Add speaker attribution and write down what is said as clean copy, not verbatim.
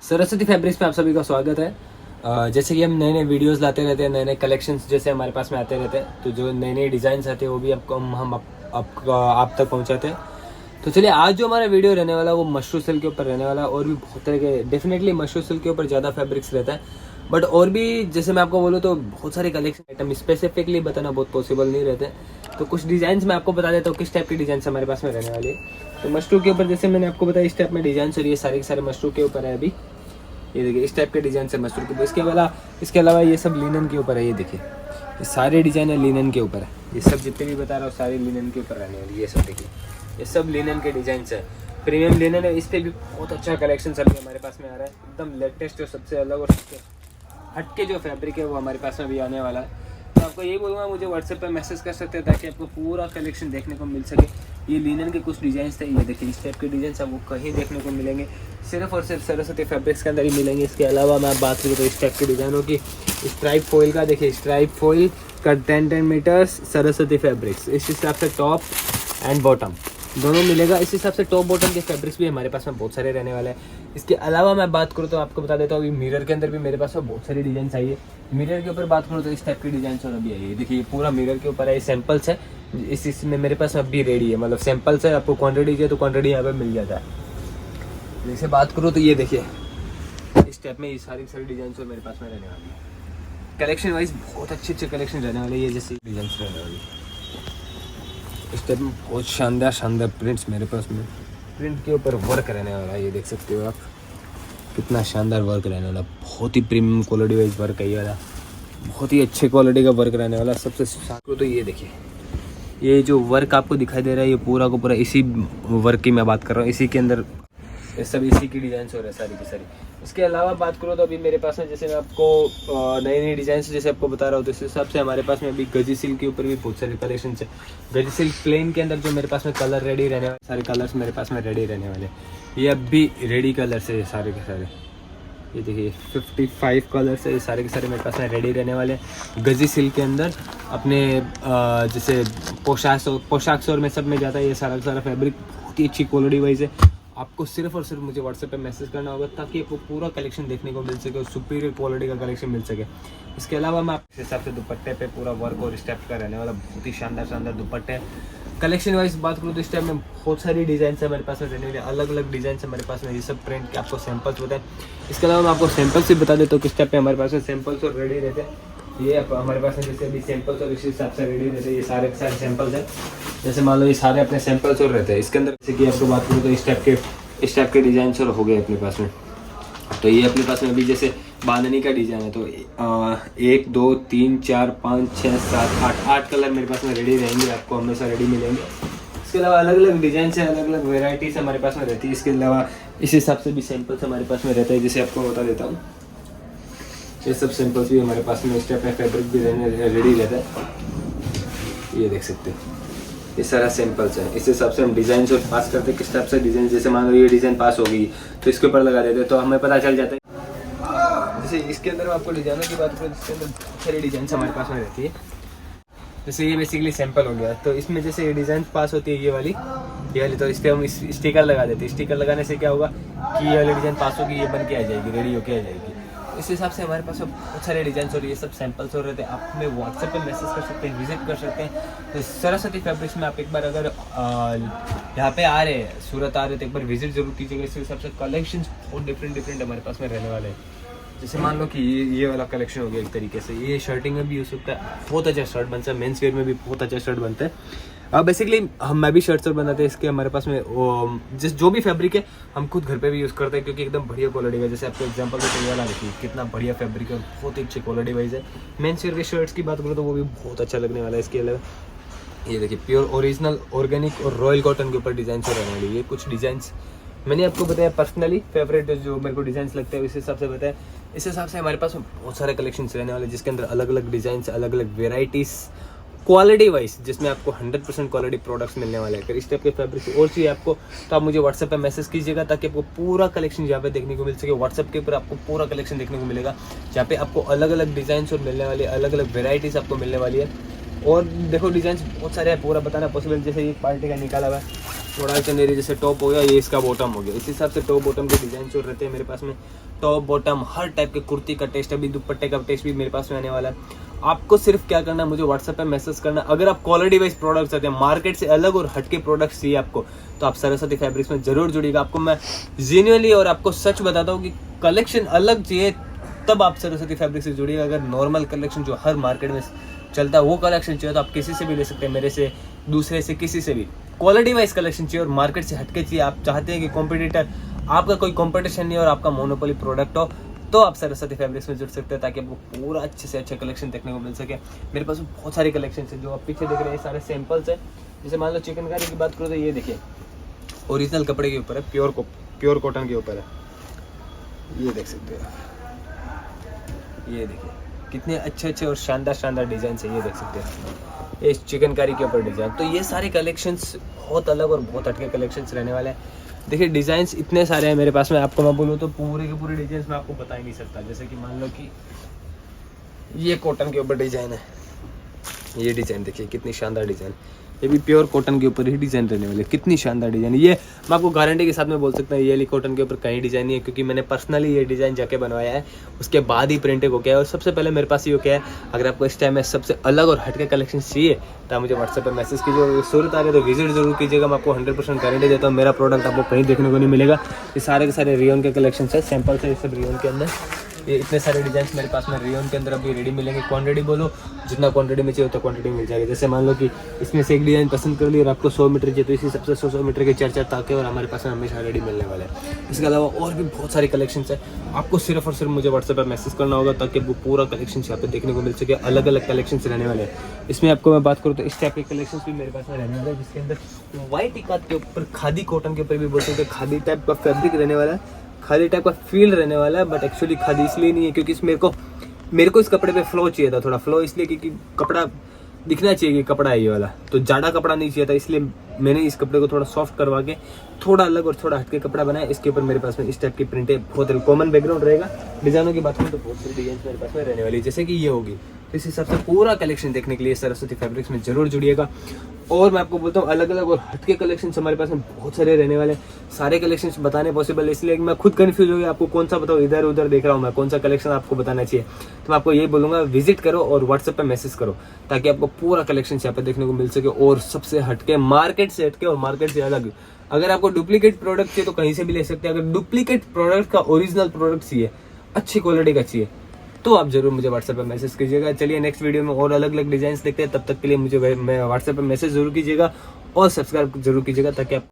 Speaker 1: Saraswati fabrics में आप सभी का स्वागत है। जैसे कि हम नए नए वीडियोस लाते रहते हैं, नए नए कलेक्शंस जैसे हमारे पास में आते रहते हैं, तो जो नए नए डिज़ाइंस आते हैं वो भी आपको हम आप तक पहुंचाते हैं। तो चलिए, आज जो हमारा वीडियो रहने वाला है वो मशरू सिल्क के ऊपर रहने वाला है। और भी बहुत तरह के, डेफिनेटली मशरू सिल्क के ऊपर ज़्यादा फैब्रिक्स रहता है, बट और भी जैसे मैं आपको बोलूँ तो बहुत सारे कलेक्शन आइटम स्पेसिफिकली बताना बहुत पॉसिबल नहीं रहते। तो कुछ डिज़ाइन मैं आपको बता देता हूँ किस टाइप की डिज़ाइन हमारे पास में रहने वाली है। तो मशरू के ऊपर जैसे मैंने आपको बताया इस टाइप में डिज़ाइन, और ये सारे के सारे मशरू के ऊपर है। अभी ये देखिए इस टाइप के डिज़ाइन है मशरू के ऊपर। इसके अलावा ये सब लिनन के ऊपर है। ये देखिए ये सारे डिज़ाइन है लिनन के ऊपर है। ये सब जितने भी बता रहा हूँ सारे लिनन के ऊपर रहने वाली। ये सब देखिए ये सब लिनन के डिज़ाइन है, प्रीमियम लिनन है। इस पर भी बहुत अच्छा कलेक्शन अभी हमारे पास में आ रहा है, एकदम लेटेस्ट और सबसे अलग और सबसे हटके जो फैब्रिक है वो हमारे पास में भी आने वाला है। तो आपको यही बोलूँगा, मुझे व्हाट्सएप पे मैसेज कर सकते हैं ताकि आपको पूरा कलेक्शन देखने को मिल सके। ये लिनन के कुछ डिज़ाइन थे, ये देखिए इस टाइप के डिज़ाइन आपको कहीं देखने को मिलेंगे, सिर्फ और सिर्फ सरस्वती फैब्रिक्स के अंदर ही मिलेंगे। इसके अलावा मैं बात करूँ तो इस टाइप के डिज़ाइनों की, स्ट्राइप फॉइल का देखिए, स्ट्राइप फॉइल का 10 मीटर्स सरस्वती फैब्रिक्स, इस हिसाब से टॉप एंड बॉटम दोनों मिलेगा। इस हिसाब से टॉप बॉटम के फैब्रिक्स भी हमारे पास में बहुत सारे रहने वाले हैं। इसके अलावा मैं बात करूँ तो आपको बता देता हूँ, अभी मिरर के अंदर भी मेरे पास में बहुत सारी डिज़ाइन आई है। मिरर के ऊपर बात करूँ तो इस टाइप की डिज़ाइन और अभी आई है। देखिए ये पूरा मिरर के ऊपर है, ये सैम्पल्स है। इसमें मेरे पास अभी रेडी है, मतलब सैम्पल्स है। आपको क्वान्टिटी चाहिए तो क्वान्टिटी यहाँ पर मिल जाता है। जैसे बात करूँ तो ये देखिए इस टाइप में ये सारी डिज़ाइन और मेरे पास में रहने वाली है। कलेक्शन वाइज बहुत अच्छे कलेक्शन रहने वाले, ये जैसे डिज़ाइन रहने वाली है। इस टाइप में बहुत शानदार प्रिंट्स मेरे पास में, प्रिंट के ऊपर वर्क रहने वाला है। ये देख सकते हो आप कितना शानदार वर्क रहने वाला, बहुत ही प्रीमियम क्वालिटी वाइज वर्क है ये वाला, बहुत ही अच्छे क्वालिटी का वर्क रहने वाला। सबसे साथ तो ये देखिए ये जो वर्क आपको दिखाई दे रहा है, ये पूरा को पूरा इसी वर्क की मैं बात कर रहा हूँ। इसी के अंदर ये सब इसी की डिज़ाइन हो रहा है सारी की सारी। इसके अलावा बात करो तो अभी मेरे पास में जैसे मैं आपको नई नई डिज़ाइन जैसे आपको बता रहा हूँ, तो इस हिसाब से हमारे पास में अभी गजी सिल्क के ऊपर भी बहुत सारे कलेक्शन है। गजी सिल्क प्लेन के अंदर जो मेरे पास में कलर रेडी रहने वाले, सारे कलर्स मेरे पास में रेडी रहने वाले। ये अब भी रेडी कलर्स है सारे के सारे। ये देखिए 55 कलर्स है, ये सारे के सारे मेरे पास में रेडी रहने वाले हैं गजी सिल्क के अंदर। अपने जैसे पोशाक शोर में सब में जाता है ये सारा फैब्रिक, बहुत ही अच्छी क्वालिटी वाइज है। आपको सिर्फ और सिर्फ मुझे व्हाट्सएप पे मैसेज करना होगा ताकि आपको पूरा कलेक्शन देखने को मिल सके और सुपीरियर क्वालिटी का कलेक्शन मिल सके। इसके अलावा मैं आपके हिसाब से दुपट्टे पे पूरा वर्क और स्टेप का रहने वाला, बहुत ही शानदार दुपट्टे। कलेक्शन वाइज बात करूँ तो इस टाइम में बहुत सारी डिज़ाइन है मेरे पास में रहने वाली, अलग अलग डिज़ाइन है मेरे पास में। ये सब प्रिंट के आपको सैम्पल्स बताएं। इसके अलावा मैं आपको सैम्पल्स भी बता देता हूँ किस टाइप पे हमारे पास में सैम्पल्स और रेडी रहते हैं। ये हमारे पास में जैसे अभी सैम्पल्स और इस हिसाब से रेडी रहते हैं, ये सारे सैम्पल्स हैं। जैसे मान लो ये सारे अपने सैम्पल्स और रहते हैं। इसके अंदर जैसे कि आपको बात करूँ तो इस टाइप के डिज़ाइन और हो गए अपने पास में। तो ये अपने पास में अभी जैसे बांधनी का डिज़ाइन है, तो 1 2 3 4 5 6 7 8 कलर मेरे पास में रेडी रहेंगे, आपको हमेशा रेडी मिलेंगे। इसके अलावा अलग अलग डिज़ाइन से अलग अलग वेराइटीज हमारे पास में रहती है। इसके अलावा इस हिसाब से भी सैम्पल्स हमारे पास में रहता है, जैसे आपको बता देता हूँ। ये सब सैम्पल्स भी हमारे पास में इस टाइप में फैब्रिक भी रेडी रहता है। ये देख सकते हैं ये सारा सैम्पल्स है। इस हिसाब से हम डिज़ाइन और पास करते हैं किस टाइप से डिज़ाइन। जैसे मान लो ये डिज़ाइन पास हो गई तो इसके ऊपर लगा देते हैं, तो हमें पता चल जाता है। जैसे इसके अंदर आपको डिज़ाइनों की बात करें, जिसके अंदर बहुत सारी डिज़ाइन हमारे पास में रहती है। जैसे ये बेसिकली सैंपल हो गया, तो इसमें जैसे ये डिज़ाइन पास होती है ये वाली, तो इस पर हम स्टिकर लगा देते हैं। स्टिकर लगाने से क्या होगा कि ये वाली डिज़ाइन पास होगी, ये बन के आ जाएगी, रेडी होके आ जाएगी। इस हिसाब से हमारे पास बहुत सारे डिज़ाइन और ये सब सैंपल्स हो रहे थे। आप हमें व्हाट्सएप पे मैसेज कर सकते हैं, विजिट कर सकते हैं। तो सरस्वती फैब्रिक्स में आप एक बार अगर यहाँ पे आ रहे हैं, सूरत आ रहे हैं, तो एक बार विजिट जरूर कीजिएगा। इस हिसाब से कलेक्शन बहुत डिफरेंट हमारे पास में रहने वाले हैं। जैसे मान लो कि ये वाला कलेक्शन हो गया एक तरीके से, ये शर्टिंग में भी यूज़ होता है, बहुत अच्छा शर्ट बनता है। मेंस वेयर में भी बहुत अच्छा शर्ट बनता है। अब बेसिकली मैं भी शर्ट्स और बनाते हैं। इसके हमारे पास में जो भी फैब्रिक है हम खुद घर पे भी यूज़ करते हैं, क्योंकि एकदम बढ़िया क्वालिटी का। जैसे आपको एग्जांपल देते हैं वाला देखिए कितना बढ़िया फैब्रिक है और बहुत ही अच्छी क्वालिटी वाइज है। मेंस वेयर के शर्ट्स की बात करूँ तो वो भी बहुत अच्छा लगने वाला है। इसके अलावा ये देखिए प्योर ओरिजिनल ऑर्गेनिक और रॉयल कॉटन के ऊपर डिज़ाइन हो रहने वाली। ये कुछ डिज़ाइंस मैंने आपको बताया पर्सनली फेवरेट जो मेरे को डिज़ाइन लगते हैं, इस हिसाब से बताया। इस हिसाब से हमारे पास बहुत सारे कलेक्शंस रहने वाले, जिसके अंदर अलग अलग डिज़ाइन, अलग अलग वेराइटीज़, क्वालिटी वाइज, जिसमें आपको 100% क्वालिटी प्रोडक्ट्स मिलने वाले हैं। अगर इस टाइप के फैब्रिक और चाहिए आपको तो आप मुझे व्हाट्सएप पे मैसेज कीजिएगा ताकि आपको पूरा कलेक्शन यहाँ पे देखने को मिल सके। व्हाट्सएप के ऊपर आपको पूरा कलेक्शन देखने को मिलेगा, जहाँ पे आपको अलग अलग डिज़ाइन और मिलने वाली, अलग अलग वेराइटीज़ आपको मिलने वाली है। और देखो डिज़ाइन बहुत सारे हैं, पूरा बताना पॉसिबल। जैसे ये पार्टी का निकाला हुआ है, थोड़ा चंदेरी जैसे टॉप हो गया, ये इसका बॉटम हो गया। इस हिसाब से टॉप बॉटम के डिजाइन जो रहते हैं मेरे पास में, टॉप बॉटम हर टाइप के कुर्ती का टेस्ट, अभी दुपट्टे का टेस्ट भी मेरे पास में आने वाला है। आपको सिर्फ क्या करना है, मुझे व्हाट्सएप पे मैसेज करना। अगर आप क्वालिटी वाइज प्रोडक्ट्स चाहते हैं, मार्केट से अलग और हटके प्रोडक्ट्स चाहिए आपको, तो आप सरस्वती फैब्रिक्स में जरूर जुड़िएगा। आपको मैं जेन्युइनली और आपको सच बताता हूँ कि कलेक्शन अलग चाहिए तब आप सरस्वती फैब्रिक से जुड़िएगा। अगर नॉर्मल कलेक्शन जो हर मार्केट में चलता है वो कलेक्शन चाहिए तो आप किसी से भी ले सकते हैं, मेरे से, दूसरे से, किसी से भी। क्वालिटी वाइज कलेक्शन चाहिए और मार्केट से हटके चाहिए। आप चाहते हैं कि कॉम्पिटिटर, आपका कोई कॉम्पिटिशन नहीं और आपका मोनोपोली प्रोडक्ट हो, तो आप सरस्वती फैब्रिक्स में जुड़ सकते हैं, ताकि आपको पूरा अच्छे से अच्छा कलेक्शन देखने को मिल सके। मेरे पास बहुत सारी कलेक्शन है जो आप पीछे देख रहे हैं, सारे सैंपल्स हैं। जैसे मान लो चिकनकारी की बात करो तो ये देखिए, ओरिजिनल कपड़े के ऊपर है, प्योर कॉटन के ऊपर है, ये देख सकते हो। ये देखिए कितने अच्छे और शानदार डिजाइन है, ये देख सकते हैं। ये चिकनकारी के ऊपर डिजाइन, तो ये सारे कलेक्शंस बहुत अलग और बहुत हटके कलेक्शंस रहने वाले हैं। देखिए डिजाइन्स इतने सारे हैं मेरे पास में, आपको मैं बोलूँ तो पूरे के पूरे डिजाइन्स मैं आपको बता ही नहीं सकता। जैसे कि मान लो कि ये कॉटन के ऊपर डिजाइन है, ये डिजाइन देखिए कितनी शानदार डिजाइन, ये भी प्योर कॉटन के ऊपर ही डिजाइन रहने वाले, कितनी शानदार डिजाइन। ये मैं आपको गारंटी के साथ में बोल सकता हूँ, ये वाली कॉटन के ऊपर कहीं डिजाइन नहीं है, क्योंकि मैंने पर्सनली ये डिजाइन जाके बनवाया है, उसके बाद ही प्रिंटेड हो गया है। और सबसे पहले मेरे पास ये क्या है, अगर आपको इस टाइम में सबसे अलग और हटके कलेक्शन चाहिए तो आप मुझे व्हाट्सएप पर मैसेज कीजिए। सूरत आ रहे तो विजिट जरूर कीजिएगा, मैं आपको 100% गारंटी देता हूँ, मेरा प्रोडक्ट आपको कहीं देखने को नहीं मिलेगा। ये सारे के सारे रियोन के कलेक्शन है, सैंपल है, सब रियोन के अंदर। ये इतने सारे डिजाइन मेरे पास में रियोन के अंदर अभी रेडी मिलेंगे। क्वांटिटी बोलो, जितना क्वांटिटी में चाहिए उतना क्वांटिटी मिल जाएगी। जैसे मान लो कि इसमें से एक डिजाइन पसंद कर लिया और आपको 100 मीटर चाहिए, तो इसी सबसे 100 मीटर के 4 ताके और हमारे पास में हमेशा रेडी मिलने वाले हैं। इसके अलावा और भी बहुत सारी कलेक्शन है, आपको सिर्फ और सिर्फ मुझे व्हाट्सएप पर मैसेज करना होगा, ताकि वो पूरा कलेक्शन यहाँ पे देखने को मिल सके। अलग अलग कलेक्शन रहने वाले हैं। इसमें आपको मैं बात करूँ तो इस टाइप के कलेक्शन भी मेरे पास में रहने वाले हैं, जिसके अंदर व्हाइट इकात के ऊपर खादी कॉटन के ऊपर भी बोल सकते हैं, खादी टाइप का फैब्रिक रहने वाला है, खादी टाइप का फील रहने वाला है। बट एक्चुअली खादी इसलिए नहीं है क्योंकि मेरे को इस कपड़े पे फ्लो चाहिए था, थोड़ा फ्लो इसलिए क्योंकि कपड़ा दिखना चाहिए कि कपड़ा है ये वाला, तो ज़्यादा कपड़ा नहीं चाहिए था, इसलिए मैंने इस कपड़े को थोड़ा सॉफ्ट करवा के थोड़ा अलग और थोड़ा हटके कपड़ा बनाया। इसके ऊपर मेरे पास में इस टाइप की प्रिंट है, बहुत कॉमन बैकग्राउंड रहेगा। डिजाइनों की बात करूँ तो बहुत सारी डिजाइन मेरे पास में रहने वाली है, जैसे कि ये होगी। तो इस हिसाब से पूरा कलेक्शन देखने के लिए सरस्वती फैब्रिक्स में जरूर जुड़िएगा। और मैं आपको बोलता हूँ अलग अलग और हटके कलेक्शन हमारे पास में बहुत सारे रहने वाले हैं। सारे कलेक्शंस बताने पॉसिबल है, इसलिए मैं खुद कंफ्यूज हो गया आपको कौन सा बताऊँ, इधर उधर देख रहा हूँ मैं, कौन सा कलेक्शन आपको बताना चाहिए। तो मैं आपको यही बोलूँगा, विजिट करो और व्हाट्सएप पे मैसेज करो, ताकि आपको पूरा कलेक्शन यहाँ पे देखने को मिल सके। और सबसे हटके, मार्केट से हटके और मार्केट से अलग। अगर आपको डुप्लीकेट प्रोडक्ट चाहिए तो कहीं से भी ले सकते हैं। अगर डुप्लीकेट प्रोडक्ट का ओरिजिनल प्रोडक्ट चाहिए, अच्छी क्वालिटी का चाहिए, तो आप जरूर मुझे व्हाट्सएप पे मैसेज कीजिएगा। चलिए नेक्स्ट वीडियो में और अलग अलग डिजाइन देखते हैं, तब तक के लिए मुझे व्हाट्सएप पे मैसेज जरूर कीजिएगा और सब्सक्राइब जरूर कीजिएगा, ताकि आप